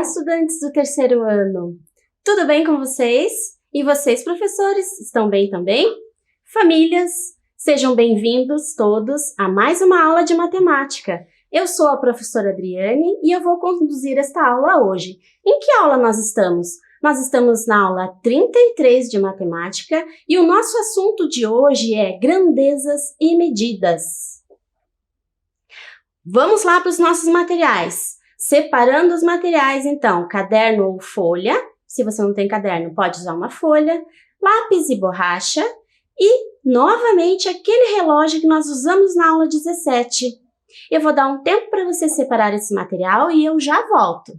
Olá, estudantes do terceiro ano! Tudo bem com vocês? E vocês, professores, estão bem também? Famílias, sejam bem-vindos todos a mais uma aula de matemática. Eu sou a professora Adriane e eu vou conduzir esta aula hoje. Em que aula nós estamos? Nós estamos na aula 33 de matemática e o nosso assunto de hoje é grandezas e medidas. Vamos lá para os nossos materiais. Separando os materiais, então, caderno ou folha. Se você não tem caderno, pode usar uma folha, lápis e borracha e, novamente, aquele relógio que nós usamos na aula 17. Eu vou dar um tempo para você separar esse material e eu já volto.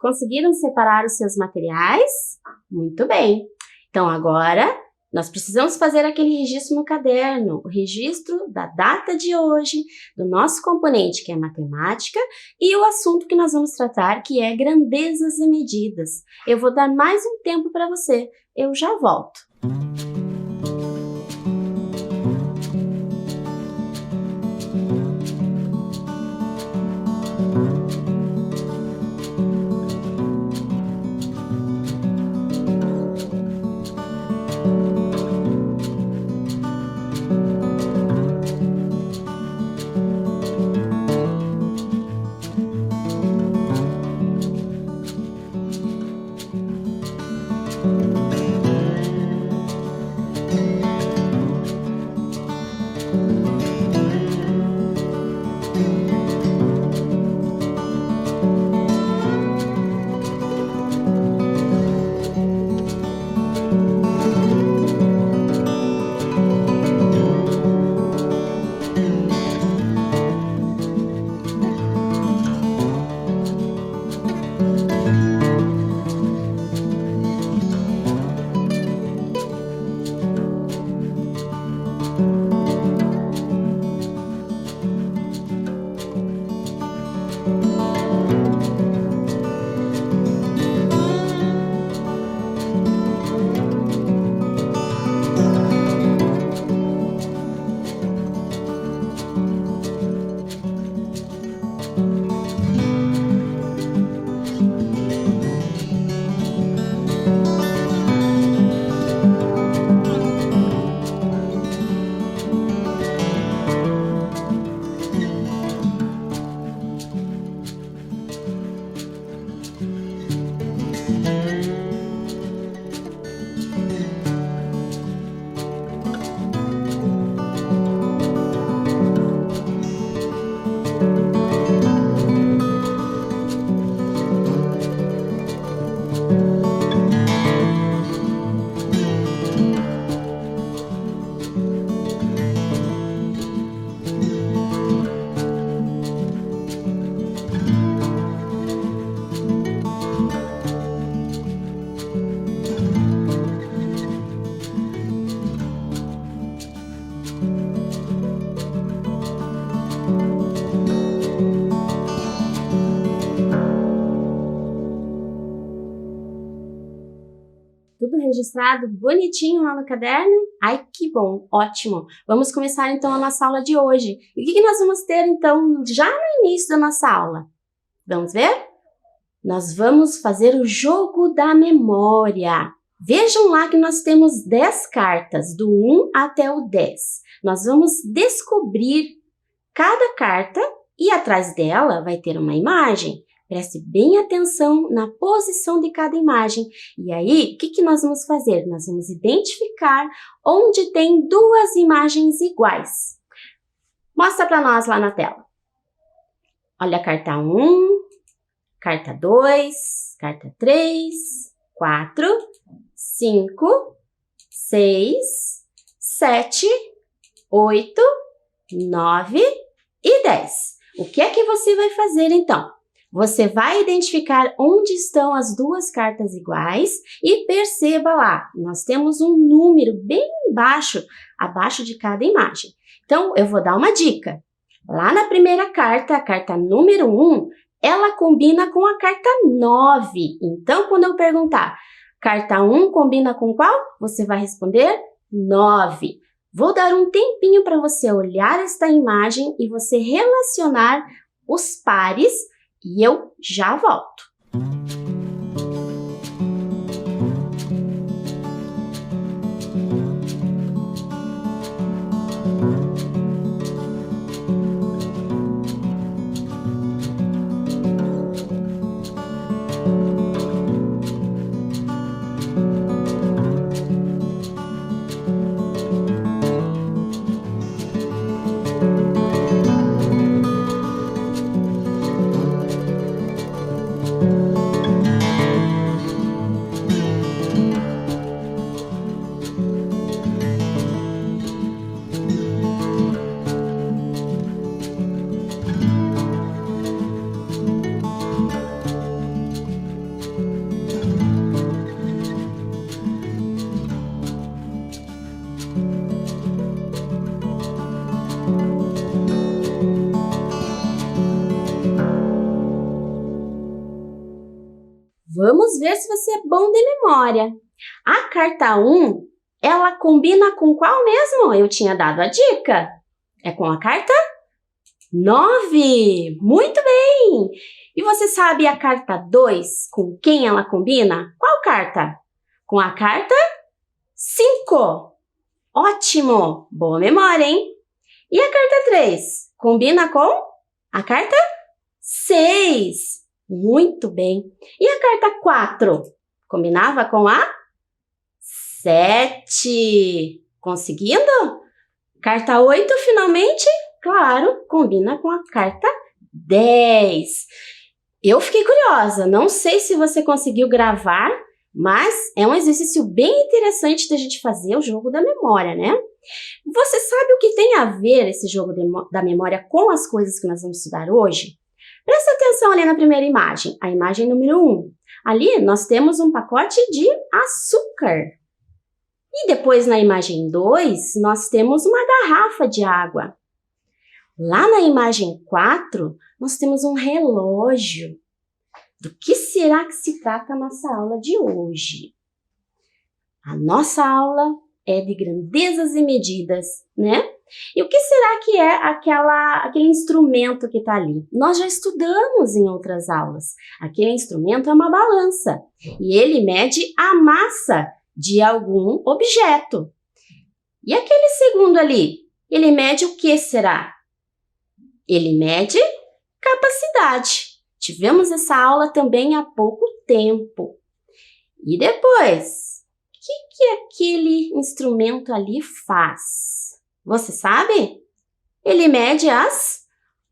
Conseguiram separar os seus materiais? Muito bem! Então agora nós precisamos fazer aquele registro no caderno, o registro da data de hoje, do nosso componente que é matemática e o assunto que nós vamos tratar que é grandezas e medidas. Eu vou dar mais um tempo para você, eu já volto. registrado bonitinho lá no caderno? Ai, que bom, ótimo! Vamos começar então a nossa aula de hoje. E o que nós vamos ter então já no início da nossa aula? Vamos ver? Nós vamos fazer o jogo da memória. Vejam lá que nós temos 10 cartas, do 1 até o 10. Nós vamos descobrir cada carta e atrás dela vai ter uma imagem. Preste bem atenção na posição de cada imagem. E aí, o que nós vamos fazer? Nós vamos identificar onde tem duas imagens iguais. Mostra para nós lá na tela. Olha a carta 1, carta 2, carta 3, 4, 5, 6, 7, 8, 9 e 10. O que é que você vai fazer então? Você vai identificar onde estão as duas cartas iguais e perceba lá, nós temos um número bem embaixo, abaixo de cada imagem. Então, eu vou dar uma dica. Lá na primeira carta, a carta número 1, ela combina com a carta 9. Então, quando eu perguntar, carta 1 combina com qual? Você vai responder 9. Vou dar um tempinho para você olhar esta imagem e você relacionar os pares e eu já volto. Vamos ver se você é bom de memória. A carta 1, ela combina com qual mesmo? Eu tinha dado a dica. É com a carta 9. Muito bem! E você sabe a carta 2, com quem ela combina? Qual carta? Com a carta 5. Ótimo! Boa memória, hein? E a carta 3? Combina com a carta 6. Muito bem. E a carta 4? Combinava com a 7. Conseguindo? Carta 8, finalmente? Claro, combina com a carta 10. Eu fiquei curiosa, não sei se você conseguiu gravar, mas é um exercício bem interessante da gente fazer o jogo da memória, né? Você sabe o que tem a ver esse jogo da memória com as coisas que nós vamos estudar hoje? Presta atenção ali na primeira imagem, a imagem número 1. Ali nós temos um pacote de açúcar. E depois na imagem 2, nós temos uma garrafa de água. Lá na imagem 4, nós temos um relógio. Do que será que se trata a nossa aula de hoje? A nossa aula é de grandezas e medidas, né? E o que será que é aquele instrumento que está ali? Nós já estudamos em outras aulas. Aquele instrumento é uma balança e ele mede a massa de algum objeto. E aquele segundo ali, ele mede o que será? Ele mede capacidade. Tivemos essa aula também há pouco tempo. E depois, o que aquele instrumento ali faz? Você sabe? Ele mede as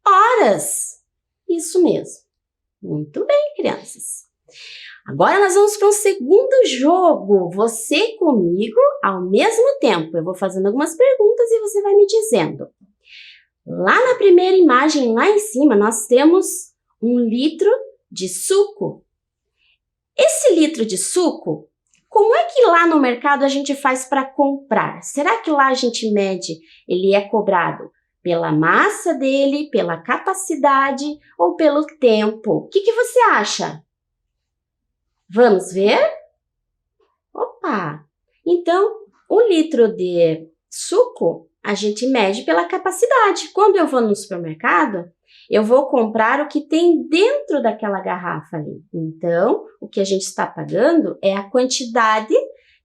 horas. Isso mesmo. Muito bem, crianças. Agora nós vamos para um segundo jogo. Você comigo ao mesmo tempo. Eu vou fazendo algumas perguntas e você vai me dizendo. Lá na primeira imagem, lá em cima, nós temos 1 litro de suco. Esse litro de suco, como é que lá no mercado a gente faz para comprar? Será que lá a gente mede, ele é cobrado pela massa dele, pela capacidade ou pelo tempo? O que você acha? Vamos ver? Opa! Então, o litro de suco a gente mede pela capacidade. Quando eu vou no supermercado, eu vou comprar o que tem dentro daquela garrafa ali. Então, o que a gente está pagando é a quantidade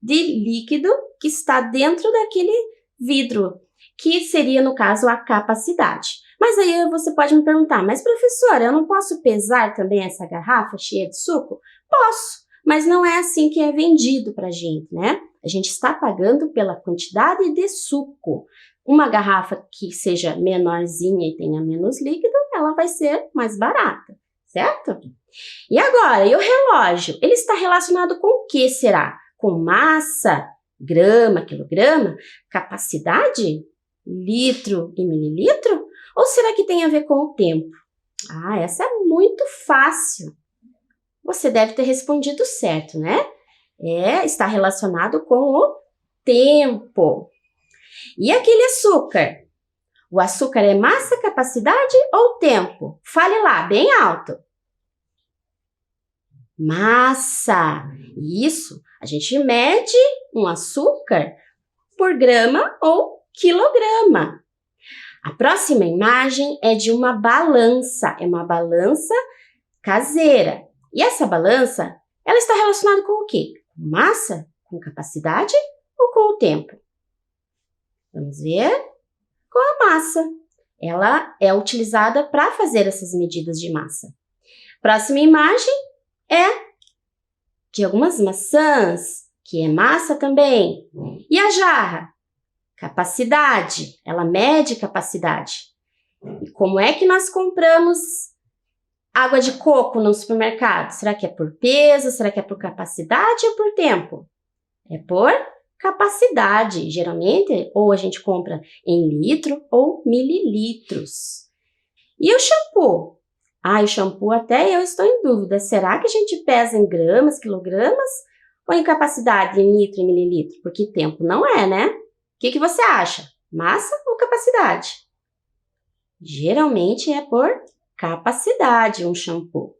de líquido que está dentro daquele vidro, que seria, no caso, a capacidade. Mas aí você pode me perguntar, mas professora, eu não posso pesar também essa garrafa cheia de suco? Posso, mas não é assim que é vendido para a gente, né? A gente está pagando pela quantidade de suco. Uma garrafa que seja menorzinha e tenha menos líquido, ela vai ser mais barata, certo? E agora, e o relógio? Ele está relacionado com o que será? Com massa, grama, quilograma, capacidade, litro e mililitro? Ou será que tem a ver com o tempo? Ah, essa é muito fácil. Você deve ter respondido certo, né? Está relacionado com o tempo. E aquele açúcar? O açúcar é massa, capacidade ou tempo? Fale lá, bem alto. Massa! Isso, a gente mede um açúcar por grama ou quilograma. A próxima imagem é de uma balança, é uma balança caseira. E essa balança, ela está relacionada com o quê? Massa, com capacidade ou com o tempo? Vamos ver? Com a massa. Ela é utilizada para fazer essas medidas de massa. Próxima imagem é de algumas maçãs, que é massa também. E a jarra? Capacidade. Ela mede capacidade. E como é que nós compramos água de coco no supermercado? Será que é por peso? Será que é por capacidade ou por tempo? É por capacidade. Geralmente, ou a gente compra em litro ou mililitros. E o shampoo? O shampoo até eu estou em dúvida. Será que a gente pesa em gramas, quilogramas? Ou em capacidade, em litro e mililitro? Porque tempo não é, né? O que você acha? Massa ou capacidade? Geralmente é por capacidade um shampoo.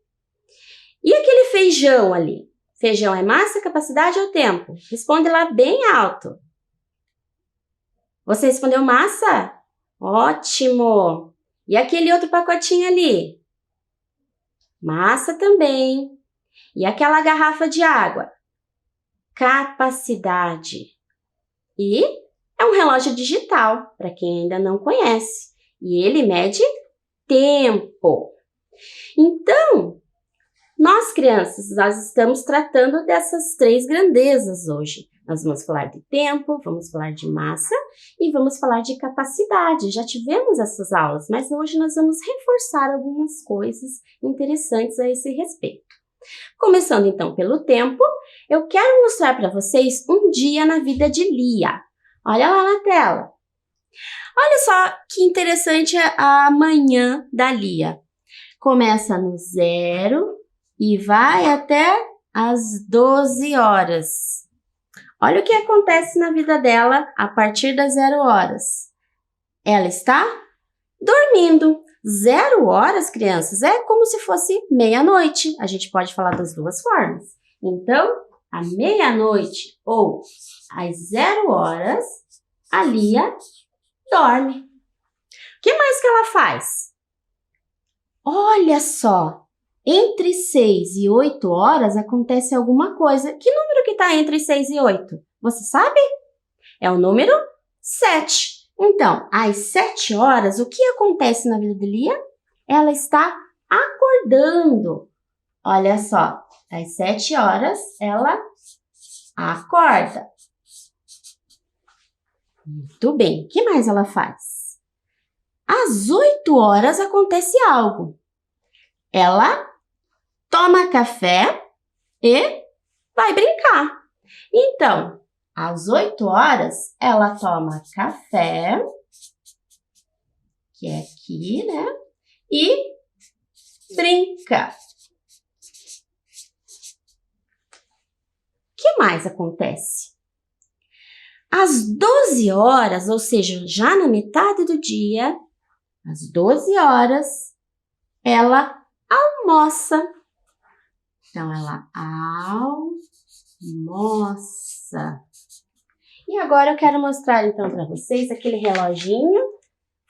E aquele feijão ali? Feijão é massa, capacidade ou tempo? Responde lá bem alto. Você respondeu massa? Ótimo! E aquele outro pacotinho ali? Massa também. E aquela garrafa de água? Capacidade. E é um relógio digital, para quem ainda não conhece. E ele mede tempo. Então, nós crianças, nós estamos tratando dessas três grandezas hoje. Nós vamos falar de tempo, vamos falar de massa e vamos falar de capacidade. Já tivemos essas aulas, mas hoje nós vamos reforçar algumas coisas interessantes a esse respeito. Começando então pelo tempo, eu quero mostrar para vocês um dia na vida de Lia. Olha lá na tela. Olha só que interessante a manhã da Lia. Começa no 0 e vai até às 12 horas. Olha o que acontece na vida dela a partir das 0 horas. Ela está dormindo. 0 horas, crianças, é como se fosse meia-noite. A gente pode falar das duas formas. Então, à meia-noite ou às 0 horas, a Lia dorme. O que mais que ela faz? Olha só! Entre 6 e 8 horas acontece alguma coisa. Que número que está entre 6 e 8? Você sabe? É o número 7. Então, às 7 horas, o que acontece na vida de Lia? Ela está acordando. Olha só, às 7 horas, ela acorda. Muito bem, o que mais ela faz? Às 8 horas acontece algo. Ela toma café e vai brincar. Então, às 8 horas, ela toma café, que é aqui, né? E brinca. O que mais acontece? Às 12 horas, ou seja, já na metade do dia, às 12 horas, ela almoça. Então, ela almoça. E agora eu quero mostrar então para vocês aquele reloginho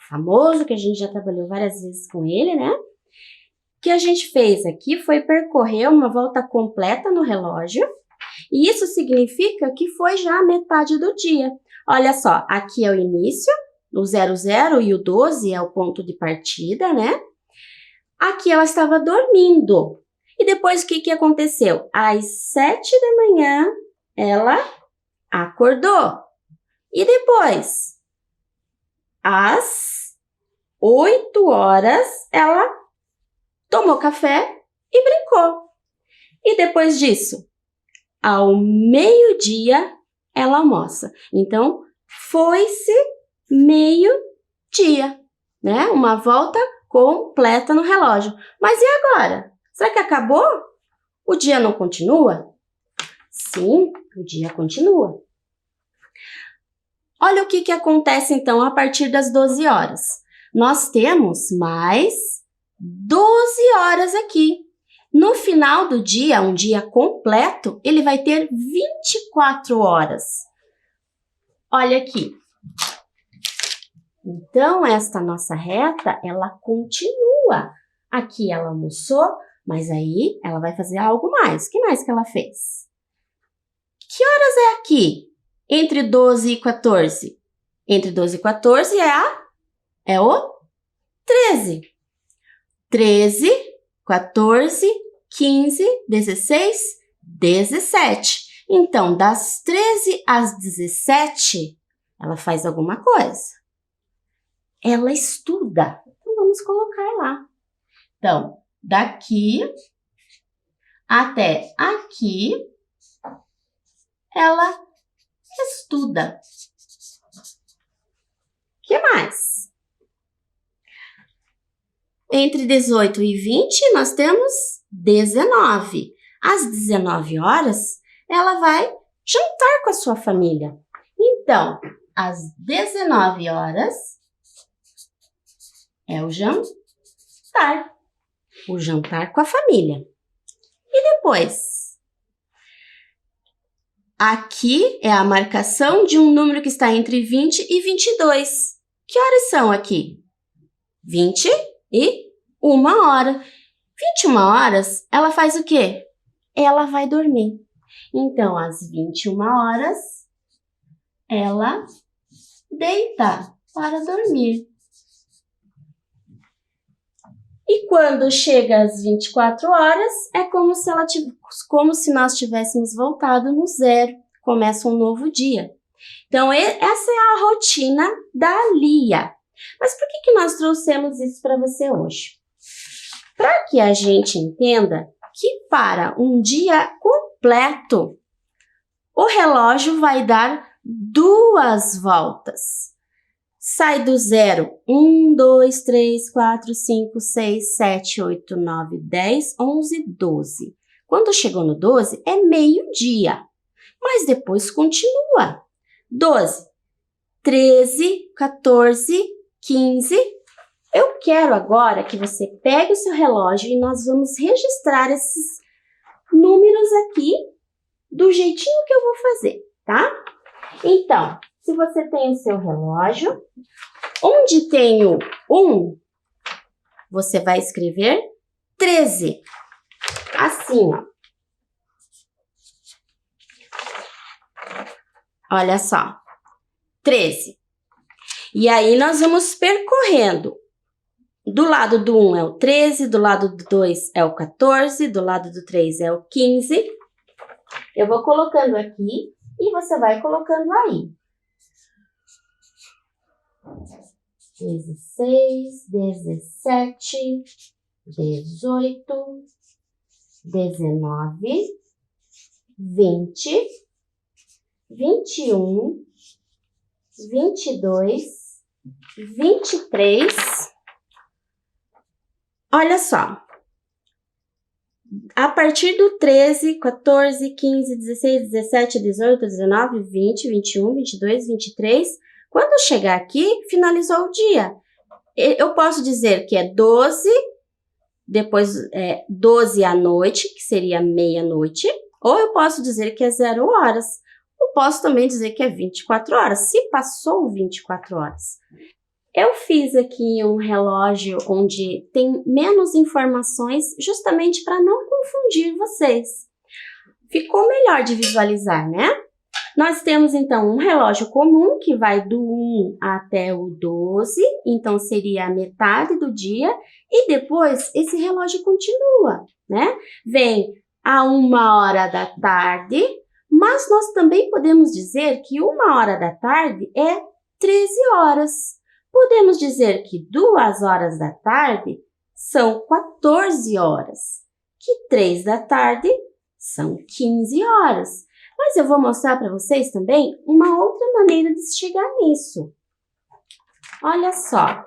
famoso que a gente já trabalhou várias vezes com ele, né? O que a gente fez aqui foi percorrer uma volta completa no relógio e isso significa que foi já a metade do dia. Olha só, aqui é o início, o 00 e o 12 é o ponto de partida, né? Aqui ela estava dormindo. E depois o que aconteceu? Às 7 da manhã ela acordou. E depois, às 8 horas, ela tomou café e brincou. E depois disso, ao meio-dia, ela almoça. Então, foi-se meio-dia, né? Uma volta completa no relógio. Mas e agora? Será que acabou? O dia não continua? Sim, o dia continua. Olha o que acontece então a partir das 12 horas. Nós temos mais 12 horas aqui. No final do dia, um dia completo, ele vai ter 24 horas. Olha aqui. Então, esta nossa reta, ela continua. Aqui ela almoçou, mas aí ela vai fazer algo mais. O que mais que ela fez? Que horas é aqui? Entre 12 e 14. Entre 12 e 14 é o 13. 13, 14, 15, 16, 17. Então, das 13 às 17, ela faz alguma coisa. Ela estuda. Então, vamos colocar lá. Então, daqui até aqui, ela estuda. O que mais? Entre 18 e 20, nós temos 19. Às 19 horas, ela vai jantar com a sua família. Então, às 19 horas, é o jantar. O jantar com a família. E depois? Aqui é a marcação de um número que está entre 20 e 22. Que horas são aqui? 21 hora. 21 horas, ela faz o quê? Ela vai dormir. Então, às 21 horas, ela deita para dormir. E quando chega às 24 horas, é como se nós tivéssemos voltado no zero. Começa um novo dia. Então, essa é a rotina da Lia. Mas por que nós trouxemos isso para você hoje? Para que a gente entenda que para um dia completo, o relógio vai dar 2 voltas. Sai do zero, 1, 2, 3, 4, 5, 6, 7, 8, 9, 10, 11, 12. Quando chegou no 12, é meio-dia, mas depois continua. 12, 13, 14, 15. Eu quero agora que você pegue o seu relógio e nós vamos registrar esses números aqui do jeitinho que eu vou fazer, tá? Então, se você tem o seu relógio, onde tem o 1, você vai escrever 13. Assim, ó. Olha só. 13. E aí, nós vamos percorrendo. Do lado do 1 é o 13, do lado do 2 é o 14, do lado do 3 é o 15. Eu vou colocando aqui e você vai colocando aí. 16, 17, 18, 19, 20, 21, 22, 23. Olha só. A partir do 13, 14, 15, 16, 17, 18, 19, 20, 21, 22, 23... Quando chegar aqui, finalizou o dia. Eu posso dizer que é 12, depois 12 à noite, que seria meia-noite, Ou eu posso dizer que é 0 horas. Ou posso também dizer que é 24 horas, se passou 24 horas. Eu fiz aqui um relógio onde tem menos informações, justamente para não confundir vocês. Ficou melhor de visualizar, né? Nós temos, então, um relógio comum que vai do 1 até o 12, então seria a metade do dia, e depois esse relógio continua, né? Vem a 1h da tarde, mas nós também podemos dizer que 1h da tarde é 13 horas. Podemos dizer que 2 horas da tarde são 14 horas, que 3 da tarde são 15 horas. Mas eu vou mostrar para vocês também uma outra maneira de chegar nisso. Olha só.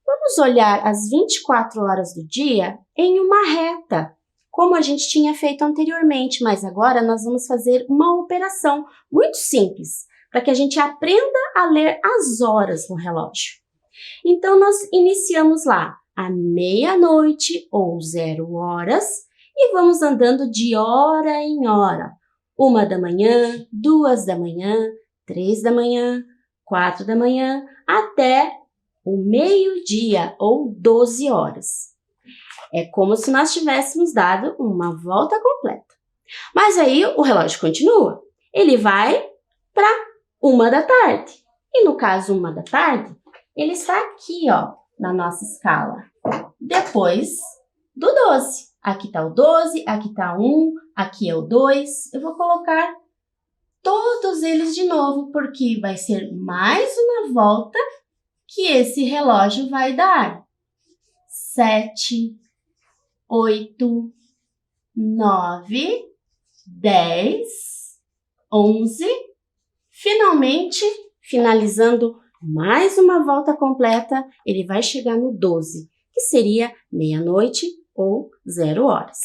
Vamos olhar as 24 horas do dia em uma reta, como a gente tinha feito anteriormente, mas agora nós vamos fazer uma operação muito simples, para que a gente aprenda a ler as horas no relógio. Então, nós iniciamos lá à meia-noite ou 0 horas, e vamos andando de hora em hora. 1 da manhã, 2 da manhã, 3 da manhã, 4 da manhã, até o meio-dia ou 12 horas. É como se nós tivéssemos dado uma volta completa. Mas aí o relógio continua. Ele vai para 1 da tarde. E no caso 1 da tarde, ele está aqui, ó, na nossa escala. Depois do 12. Aqui está o 12, aqui está 1, aqui é o 2. Eu vou colocar todos eles de novo, porque vai ser mais uma volta que esse relógio vai dar. 7, 8, 9, 10, 11. Finalmente, finalizando mais uma volta completa, ele vai chegar no 12, que seria meia-noite ou 0 horas.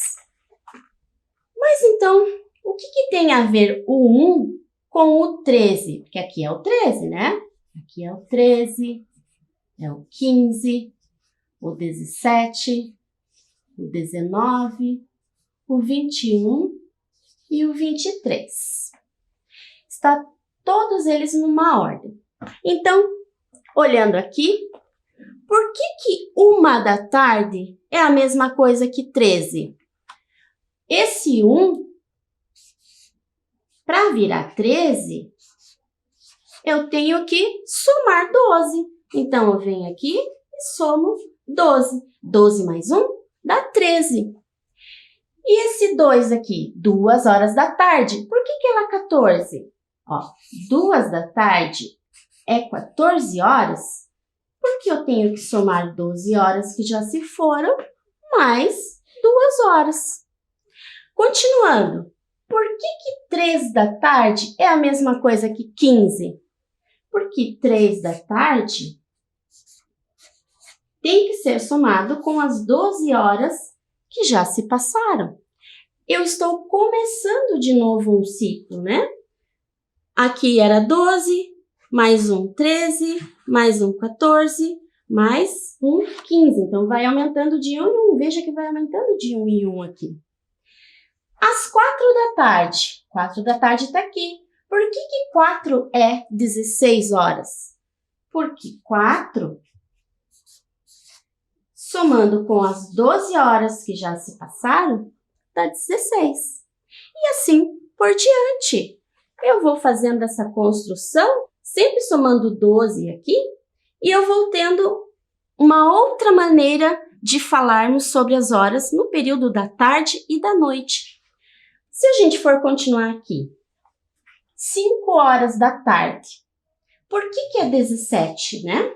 Mas então, o que tem a ver o 1 com o 13? Porque aqui é o 13, né? Aqui é o 13, é o 15, o 17, o 19, o 21 e o 23. Está todos eles numa ordem. Então, olhando aqui, por que 1 da tarde é a mesma coisa que 13? Esse 1, para virar 13, eu tenho que somar 12. Então, eu venho aqui e somo 12. 12 mais 1 dá 13. E esse 2 aqui, 2 horas da tarde, por que ela é 14? Ó, 2 da tarde é 14 horas, porque eu tenho que somar 12 horas que já se foram, mais 2 horas. Continuando, por que 3 da tarde é a mesma coisa que 15? Porque 3 da tarde tem que ser somado com as 12 horas que já se passaram. Eu estou começando de novo um ciclo, né? Aqui era 12, mais um 13, mais um 14, mais um 15. Então, vai aumentando de 1 em 1. Veja que vai aumentando de 1 em 1 aqui. Às 4 da tarde. 4 da tarde está aqui. Por que 4 é 16 horas? Porque 4, somando com as 12 horas que já se passaram, dá 16. E assim por diante. Eu vou fazendo essa construção, sempre somando 12 aqui, e eu vou tendo uma outra maneira de falarmos sobre as horas no período da tarde e da noite. Se a gente for continuar aqui, 5 horas da tarde. Por que é 17, né?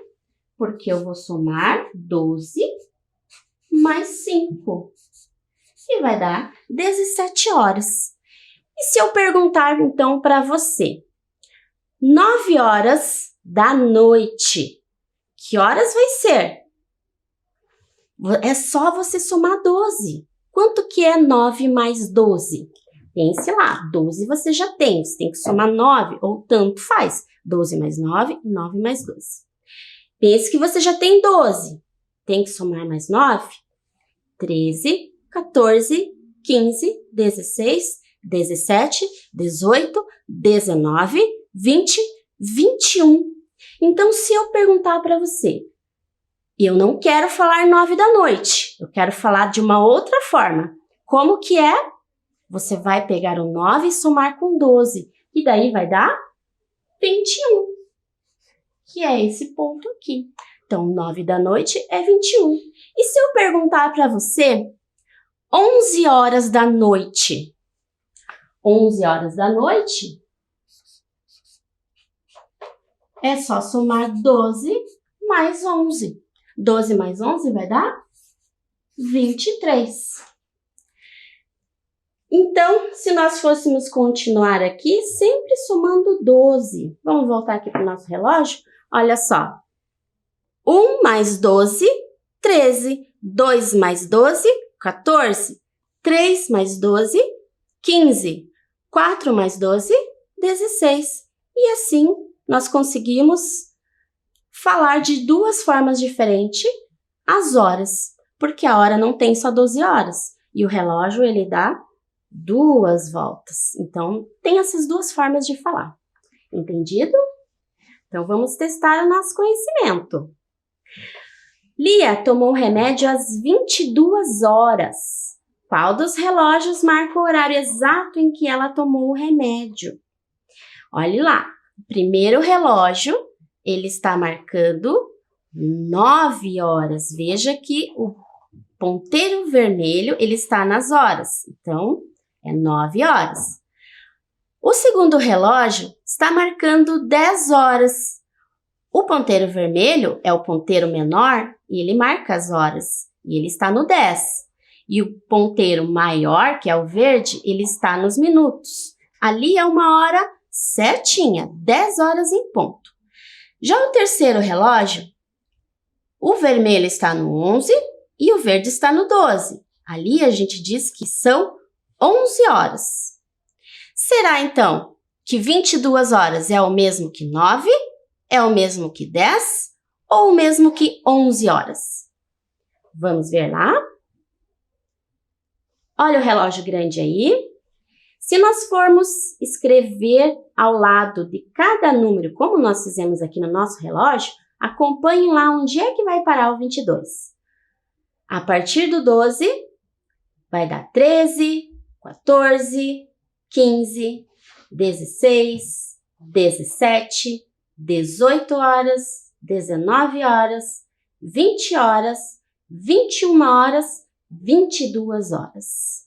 Porque eu vou somar 12 mais 5, e vai dar 17 horas. E se eu perguntar, então, para você, 9 horas da noite, que horas vai ser? É só você somar 12. Quanto que é 9 mais 12? Pense lá, 12 você já tem, você tem que somar 9, ou tanto faz. 12 mais 9, 9 mais 12. Pense que você já tem 12, tem que somar mais 9. 13, 14, 15, 16, 17, 18, 19, 20, 21. Então, se eu perguntar para você, eu não quero falar 9 da noite, eu quero falar de uma outra forma. Como que é? Você vai pegar o 9 e somar com 12, e daí vai dar 21, que é esse ponto aqui. Então, 9 da noite é 21. E se eu perguntar para você, 11 horas da noite? 11 horas da noite é só somar 12 mais 11. 12 mais 11 vai dar 23. Então, se nós fôssemos continuar aqui, sempre somando 12. Vamos voltar aqui para o nosso relógio? Olha só. 1 mais 12, 13. 2 mais 12, 14. 3 mais 12, 15. 4 mais 12, 16. E assim, nós conseguimos falar de duas formas diferentes as horas, porque a hora não tem só 12 horas. E o relógio, ele dá 2 voltas. Então, tem essas duas formas de falar. Entendido? Então, vamos testar o nosso conhecimento. Lia tomou remédio às 22 horas. Qual dos relógios marca o horário exato em que ela tomou o remédio? Olhe lá. O primeiro relógio, ele está marcando 9 horas. Veja que o ponteiro vermelho, ele está nas horas. Então, é 9 horas. O segundo relógio está marcando 10 horas. O ponteiro vermelho é o ponteiro menor e ele marca as horas. E ele está no 10. E o ponteiro maior, que é o verde, ele está nos minutos. Ali é 1 hora certinha, 10 horas em ponto. Já o terceiro relógio, o vermelho está no 11 e o verde está no 12. Ali a gente diz que são 11 horas. Será então que 22 horas é o mesmo que 9? É o mesmo que 10? Ou o mesmo que 11 horas? Vamos ver lá? Olha o relógio grande aí. Se nós formos escrever ao lado de cada número, como nós fizemos aqui no nosso relógio, acompanhe lá onde é que vai parar o 22. A partir do 12, vai dar 13, 14, 15, 16, 17, 18 horas, 19 horas, 20 horas, 21 horas, 22 horas.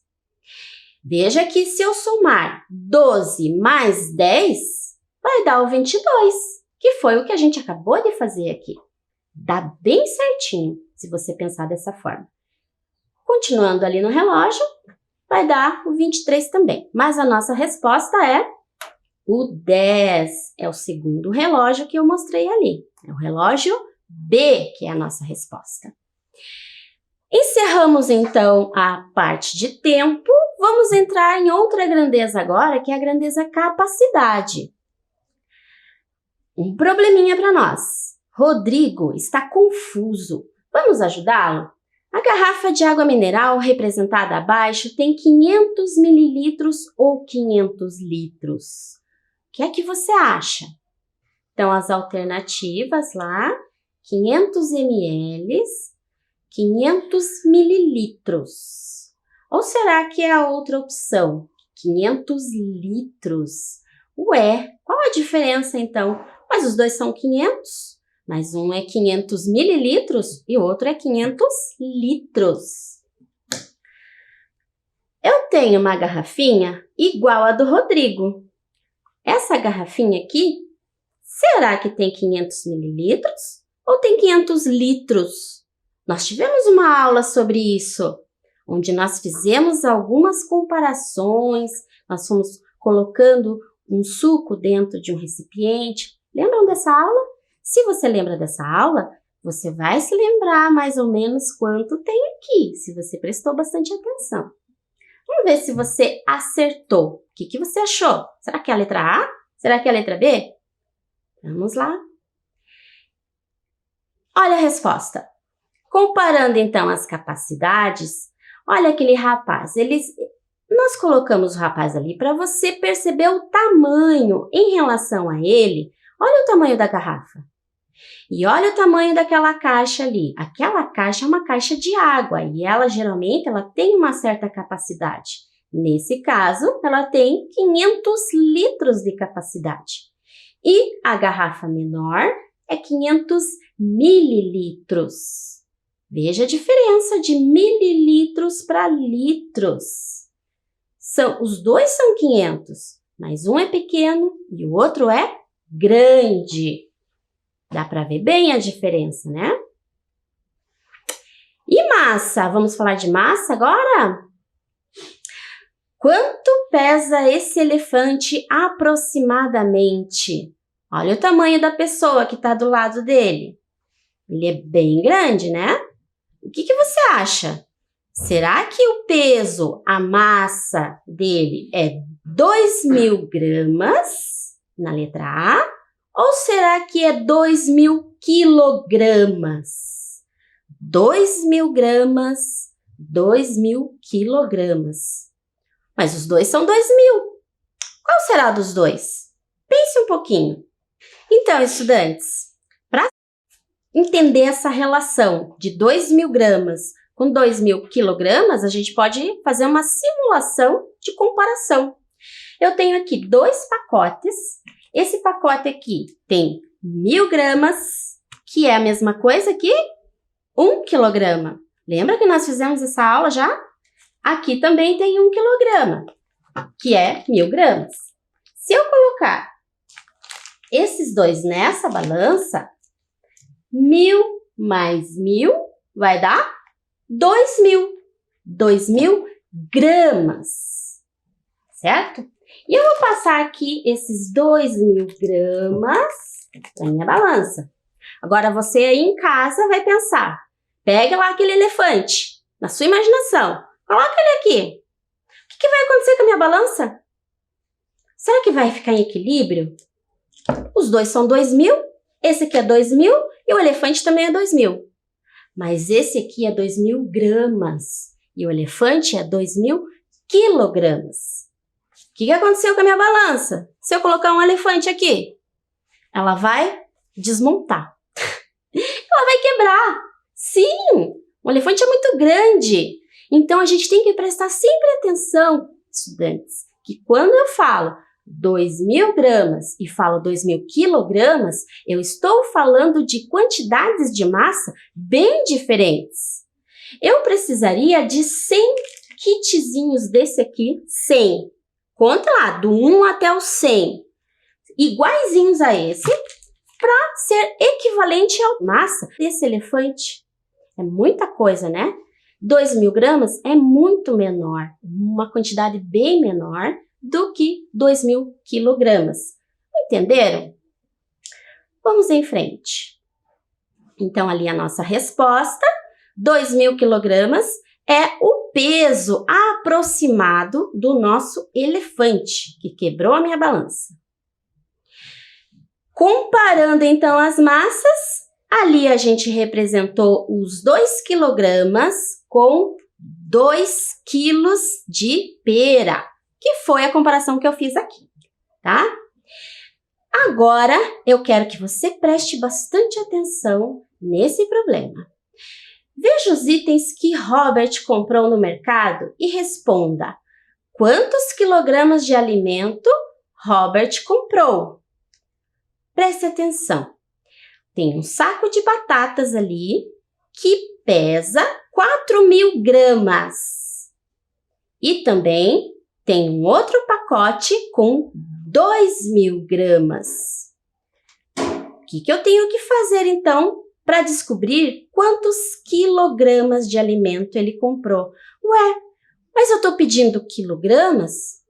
Veja que se eu somar 12 mais 10, vai dar o 22, que foi o que a gente acabou de fazer aqui. Dá bem certinho, se você pensar dessa forma. Continuando ali no relógio, vai dar o 23 também. Mas a nossa resposta é o 10. É o segundo relógio que eu mostrei ali. É o relógio B, que é a nossa resposta. Encerramos, então, a parte de tempo. Vamos entrar em outra grandeza agora, que é a grandeza capacidade. Um probleminha para nós. Rodrigo está confuso. Vamos ajudá-lo? A garrafa de água mineral representada abaixo tem 500 mililitros ou 500 litros. O que é que você acha? Então, as alternativas lá, 500 ml, 500 mililitros. Ou será que é a outra opção? 500 litros. Ué, qual a diferença então? Mas os dois são 500, mas um é 500 mililitros e o outro é 500 litros. Eu tenho uma garrafinha igual a do Rodrigo. Essa garrafinha aqui, será que tem 500 mililitros ou tem 500 litros? Nós tivemos uma aula sobre isso, onde nós fizemos algumas comparações, nós fomos colocando um suco dentro de um recipiente. Lembram dessa aula? Se você lembra dessa aula, você vai se lembrar mais ou menos quanto tem aqui, se você prestou bastante atenção. Vamos ver se você acertou. O que você achou? Será que é a letra A? Será que é a letra B? Vamos lá. Olha a resposta. Comparando então as capacidades, olha aquele rapaz, nós colocamos o rapaz ali para você perceber o tamanho em relação a ele. Olha o tamanho da garrafa. E olha o tamanho daquela caixa ali. Aquela caixa é uma caixa de água e ela geralmente tem uma certa capacidade. Nesse caso, ela tem 500 litros de capacidade. E a garrafa menor é 500 mililitros. Veja a diferença de mililitros para litros. Os dois são 500, mas um é pequeno e o outro é grande. Dá para ver bem a diferença, né? E massa? Vamos falar de massa agora? Quanto pesa esse elefante aproximadamente? Olha o tamanho da pessoa que está do lado dele. Ele é bem grande, né? O que você acha? Será que o peso, a massa dele é 2.000 gramas na letra A? Ou será que é 2.000 quilogramas? 2.000 gramas, 2.000 quilogramas. Mas os dois são 2.000. Qual será dos dois? Pense um pouquinho. Então, estudantes, para entender essa relação de 2.000 gramas com 2.000 quilogramas, a gente pode fazer uma simulação de comparação. Eu tenho aqui 2 pacotes. Esse pacote aqui tem 1.000 gramas, que é a mesma coisa que 1 quilograma. Lembra que nós fizemos essa aula já? Aqui também tem 1 quilograma, que é 1.000 gramas. Se eu colocar esses dois nessa balança, 1.000 mais 1.000 vai dar 2.000. 2.000 gramas, certo? E eu vou passar aqui esses 2.000 gramas na minha balança. Agora você aí em casa vai pensar, pega lá aquele elefante, na sua imaginação, coloca ele aqui. O que vai acontecer com a minha balança? Será que vai ficar em equilíbrio? Os dois são 2.000, esse aqui é 2.000 e o elefante também é 2.000. Mas esse aqui é 2.000 gramas e o elefante é 2.000 quilogramas. O que aconteceu com a minha balança? Se eu colocar um elefante aqui, ela vai desmontar. Ela vai quebrar. Sim, o elefante é muito grande. Então, a gente tem que prestar sempre atenção, estudantes, que quando eu falo 2.000 gramas e falo 2.000 quilogramas, eu estou falando de quantidades de massa bem diferentes. Eu precisaria de 100 kitzinhos desse aqui, 100. Conta lá, do 1 até o 100, iguaizinhos a esse, para ser equivalente à massa desse elefante. É muita coisa, né? 2.000 gramas é muito menor, uma quantidade bem menor do que 2.000 quilogramas. Entenderam? Vamos em frente. Então, ali a nossa resposta, 2.000 quilogramas é o peso aproximado do nosso elefante, que quebrou a minha balança. Comparando, então, as massas, ali a gente representou os 2 quilogramas com 2 quilos de pera, que foi a comparação que eu fiz aqui, tá? Agora, eu quero que você preste bastante atenção nesse problema. Veja os itens que Robert comprou no mercado e responda: quantos quilogramas de alimento Robert comprou? Preste atenção. Tem um saco de batatas ali que pesa 4.000 gramas. E também tem um outro pacote com 2.000 gramas. O que eu tenho que fazer, então, para descobrir quantos quilogramas de alimento ele comprou? Ué, mas eu estou pedindo quilogramas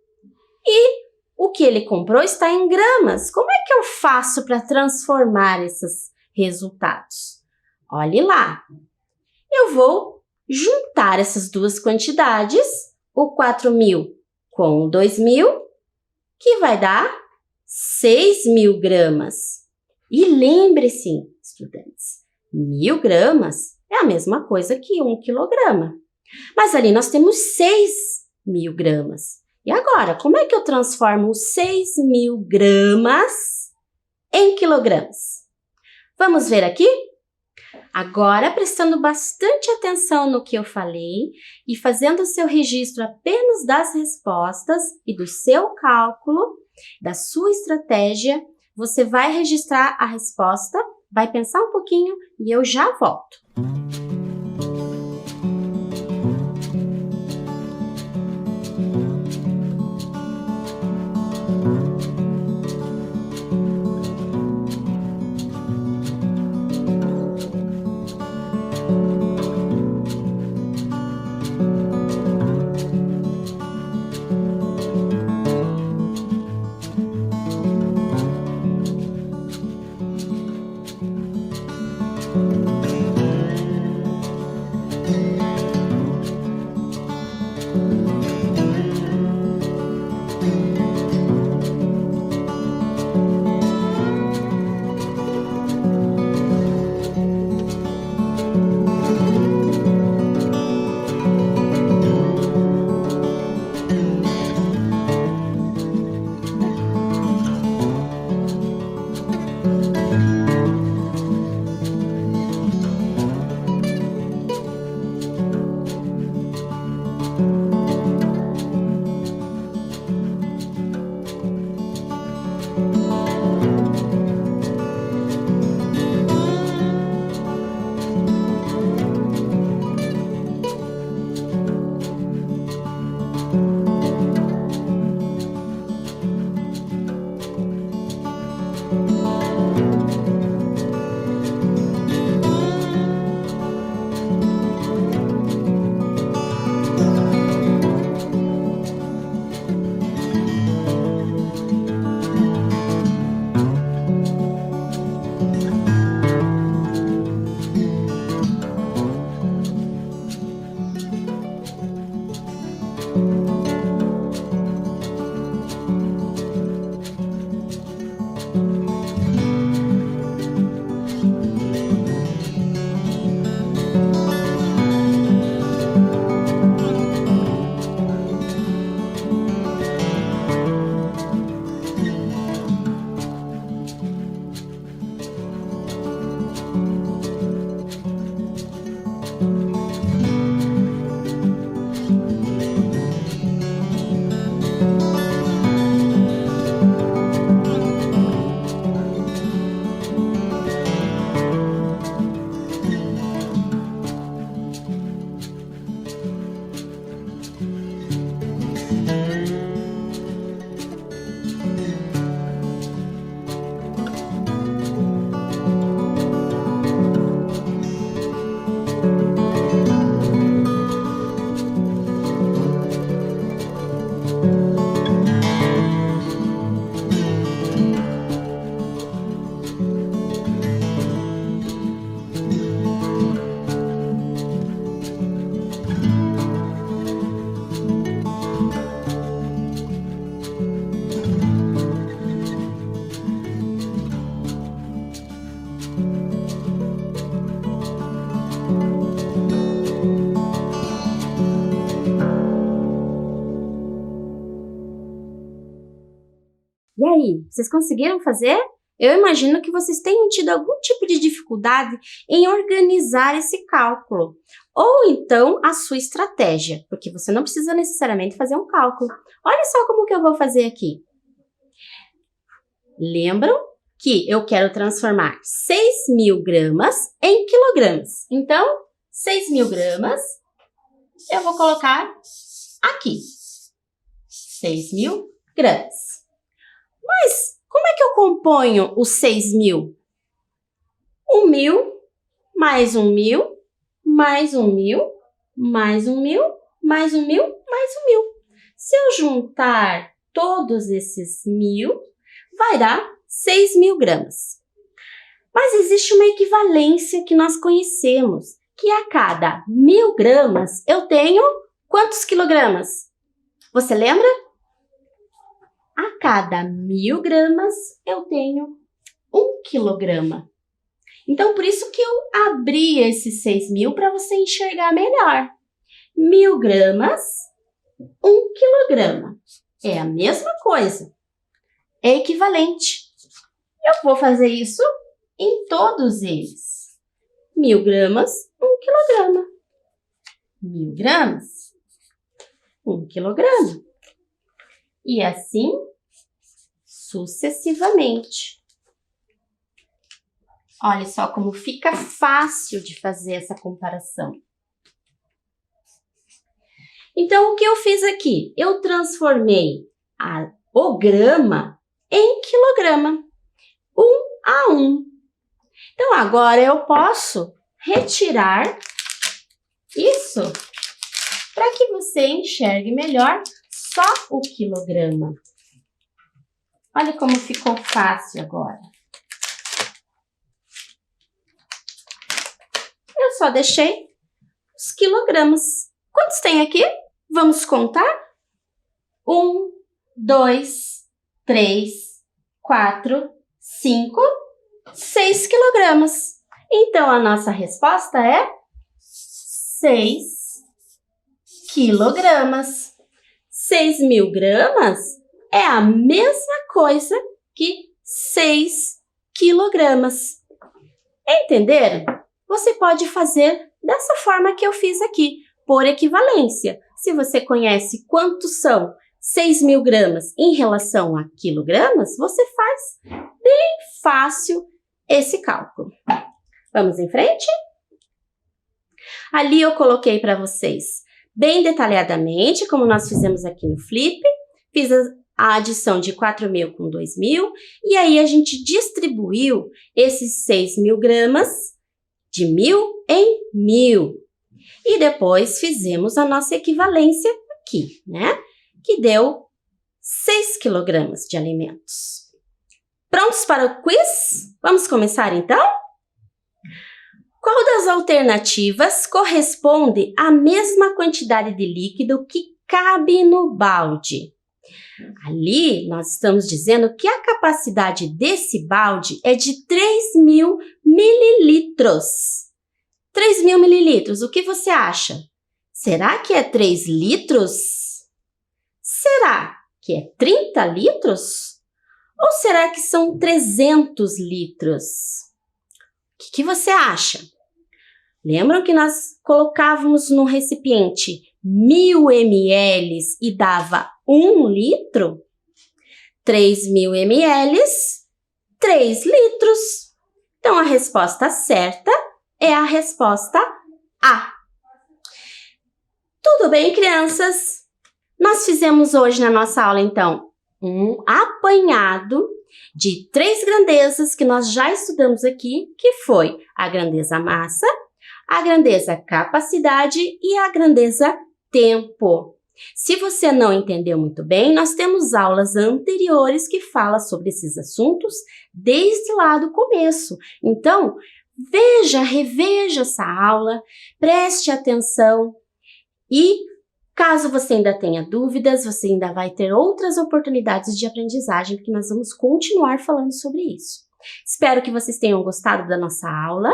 e o que ele comprou está em gramas. Como é que eu faço para transformar esses resultados? Olhe lá. Eu vou juntar essas duas quantidades, o 4.000 com o 2.000, que vai dar 6.000 gramas. E lembre-se, estudantes, 1.000 gramas É a mesma coisa que 1 quilograma. Mas ali nós temos 6.000 gramas. E agora, como é que eu transformo os 6.000 gramas em quilogramas? Vamos ver aqui? Agora, prestando bastante atenção no que eu falei e fazendo o seu registro apenas das respostas e do seu cálculo, da sua estratégia, você vai registrar a resposta, vai pensar um pouquinho e eu já volto. E aí, vocês conseguiram fazer? Eu imagino que vocês tenham tido algum tipo de dificuldade em organizar esse cálculo, ou então a sua estratégia, porque você não precisa necessariamente fazer um cálculo. Olha só como que eu vou fazer aqui. Lembram que eu quero transformar 6.000 gramas em quilogramas. Então, 6.000 gramas, eu vou colocar aqui. 6.000 gramas. Mas como é que eu componho os 6.000? 1.000, mais 1.000, mais 1.000, mais 1.000, mais 1.000, mais 1.000. Se eu juntar todos esses 1.000, vai dar 6.000 gramas. Mas existe uma equivalência que nós conhecemos, que a cada 1.000 gramas eu tenho quantos quilogramas? Você lembra? A cada 1.000 gramas eu tenho 1 quilograma. Então, por isso que eu abri esses 6.000 para você enxergar melhor. 1.000 gramas, 1 quilograma. É a mesma coisa. É equivalente. Eu vou fazer isso em todos eles. 1.000 gramas, 1 quilograma. 1.000 gramas, 1 quilograma. E assim sucessivamente. Olha só como fica fácil de fazer essa comparação. Então, o que eu fiz aqui? Eu transformei o grama em quilograma, 1 a 1. Então, agora eu posso retirar isso para que você enxergue melhor só o quilograma. Olha como ficou fácil agora. Eu só deixei os quilogramas. Quantos tem aqui? Vamos contar? 1, 2, 3, 4, 5, 6 quilogramas. Então, a nossa resposta é 6 quilogramas. 6.000 gramas é a mesma coisa que 6 quilogramas. Entenderam? Você pode fazer dessa forma que eu fiz aqui, por equivalência. Se você conhece quantos são 6.000 gramas em relação a quilogramas, você faz bem fácil esse cálculo. Vamos em frente? Ali eu coloquei para vocês bem detalhadamente, como nós fizemos aqui no Flip. Fiz a adição de 4.000 com 2.000 e aí a gente distribuiu esses 6.000 gramas de 1.000 em 1.000. E depois fizemos a nossa equivalência aqui, né? Que deu 6 quilogramas de alimentos. Prontos para o quiz? Vamos começar então? Qual das alternativas corresponde à mesma quantidade de líquido que cabe no balde? Ali, nós estamos dizendo que a capacidade desse balde é de 3.000 mililitros. 3.000 mililitros, o que você acha? Será que é 3 litros? Será que é 30 litros? Ou será que são 300 litros? O que você acha? Lembram que nós colocávamos no recipiente 1.000 ml e dava 1 litro? 3.000 ml, 3 litros. Então, a resposta certa é a resposta A. Tudo bem, crianças? Nós fizemos hoje na nossa aula, então, um apanhado de 3 grandezas que nós já estudamos aqui, que foi a grandeza massa, a grandeza capacidade e a grandeza tempo. Se você não entendeu muito bem, nós temos aulas anteriores que falam sobre esses assuntos desde lá do começo. Então, reveja essa aula, preste atenção e caso você ainda tenha dúvidas, você ainda vai ter outras oportunidades de aprendizagem, porque nós vamos continuar falando sobre isso. Espero que vocês tenham gostado da nossa aula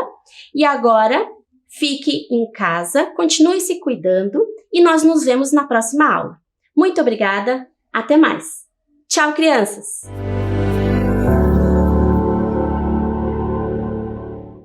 e agora fique em casa, continue se cuidando e nós nos vemos na próxima aula. Muito obrigada, até mais. Tchau, crianças!